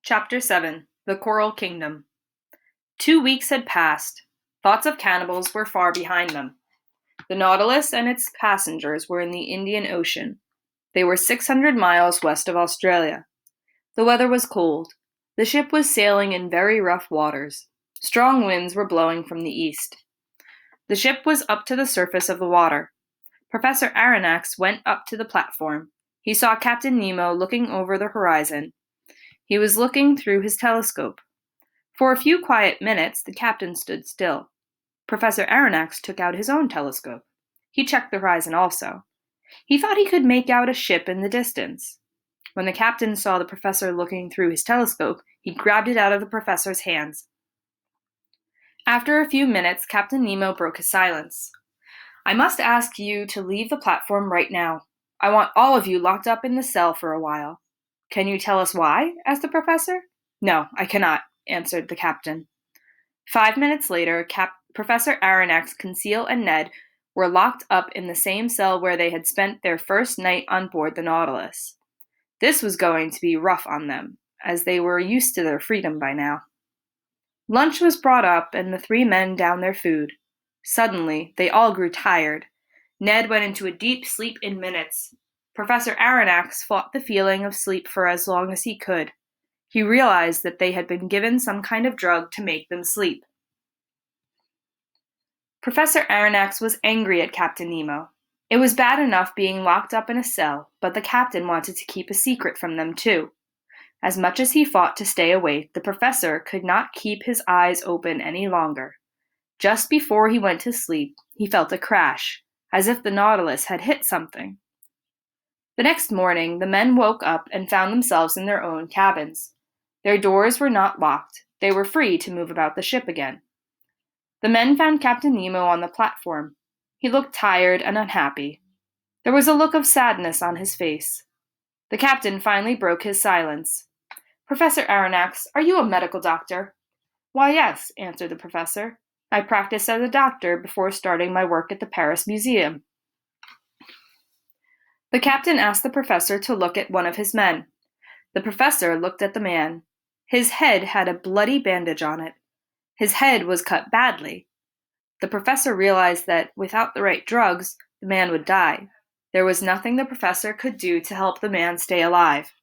Chapter 7 The Coral Kingdom 2 weeks had passed. Thoughts of cannibals were far behind them. The Nautilus and its passengers were in the Indian Ocean. They were 600 miles west of Australia. The weather was cold. The ship was sailing in very rough waters. Strong winds were blowing from the east. The ship was up to the surface of the water. Professor Aronnax went up to the platform. He saw Captain Nemo looking over the horizon. He was looking through his telescope. For a few quiet minutes, the captain stood still. Professor Aronnax took out his own telescope. He checked the horizon also. He thought he could make out a ship in the distance. When the captain saw the professor looking through his telescope, he grabbed it out of the professor's hands. After a few minutes, Captain Nemo broke his silence. "I must ask you to leave the platform right now. I want all of you locked up in the cell for a while." "Can you tell us why?" asked the professor. "No, I cannot," answered the captain. 5 minutes later, Professor Aronnax, Conseil, and Ned were locked up in the same cell where they had spent their first night on board the Nautilus. This was going to be rough on them, as they were used to their freedom by now. Lunch was brought up, and the three men downed their food. Suddenly, they all grew tired. Ned went into a deep sleep in minutes. Professor Aronnax fought the feeling of sleep for as long as he could. He realized that they had been given some kind of drug to make them sleep. Professor Aronnax was angry at Captain Nemo. It was bad enough being locked up in a cell, but the captain wanted to keep a secret from them too. As much as he fought to stay awake, the professor could not keep his eyes open any longer. Just before he went to sleep, he felt a crash, as if the Nautilus had hit something. The next morning, the men woke up and found themselves in their own cabins. Their doors were not locked. They were free to move about the ship again. The men found Captain Nemo on the platform. He looked tired and unhappy. There was a look of sadness on his face. The captain finally broke his silence. "Professor Aronnax, are you a medical doctor?" "Why, yes," answered the professor. "I practiced as a doctor before starting my work at the Paris Museum." The captain asked the professor to look at one of his men. The professor looked at the man. His head had a bloody bandage on it. His head was cut badly. The professor realized that, without the right drugs, the man would die. There was nothing the professor could do to help the man stay alive.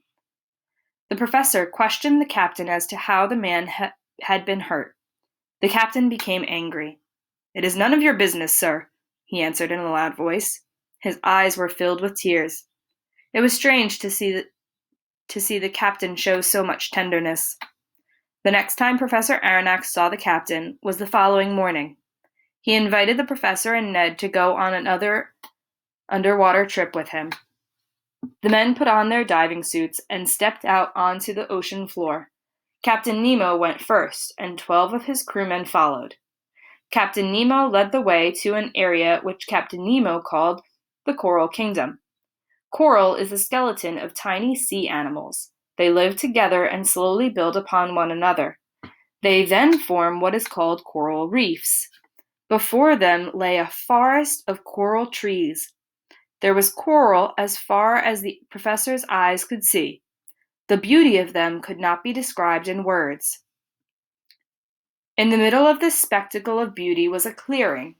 The professor questioned the captain as to how the man had been hurt. The captain became angry. "It is none of your business, sir," he answered in a loud voice. His eyes were filled with tears. It was strange to see the captain show so much tenderness. The next time Professor Aronnax saw the captain was the following morning. He invited the professor and Ned to go on another underwater trip with him. The men put on their diving suits and stepped out onto the ocean floor. Captain Nemo went first, and 12 of his crewmen followed. Captain Nemo led the way to an area which Captain Nemo called the Coral Kingdom. Coral is the skeleton of tiny sea animals. They live together and slowly build upon one another. They then form what is called coral reefs. Before them lay a forest of coral trees. There was coral as far as the professor's eyes could see. The beauty of them could not be described in words. In the middle of this spectacle of beauty was a clearing.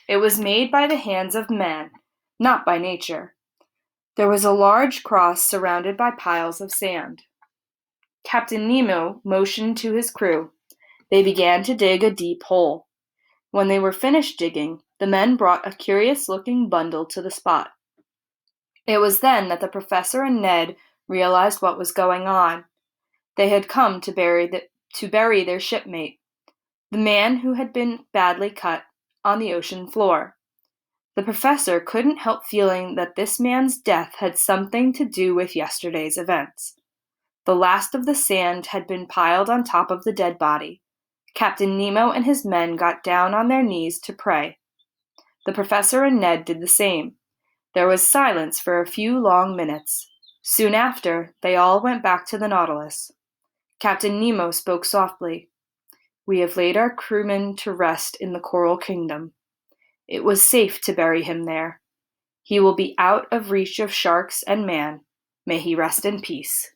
It was made by the hands of man, not by nature. There was a large cross surrounded by piles of sand. Captain Nemo motioned to his crew. They began to dig a deep hole. When they were finished digging, the men brought a curious-looking bundle to the spot. It was then that the professor and Ned realized what was going on. They had come to bury their shipmate, the man who had been badly cut, on the ocean floor. The professor couldn't help feeling that this man's death had something to do with yesterday's events. The last of the sand had been piled on top of the dead body. Captain Nemo and his men got down on their knees to pray. The professor and Ned did the same. There was silence for a few long minutes. Soon after, they all went back to the Nautilus. Captain Nemo spoke softly. "We have laid our crewman to rest in the Coral Kingdom. It was safe to bury him there. He will be out of reach of sharks and man. May he rest in peace."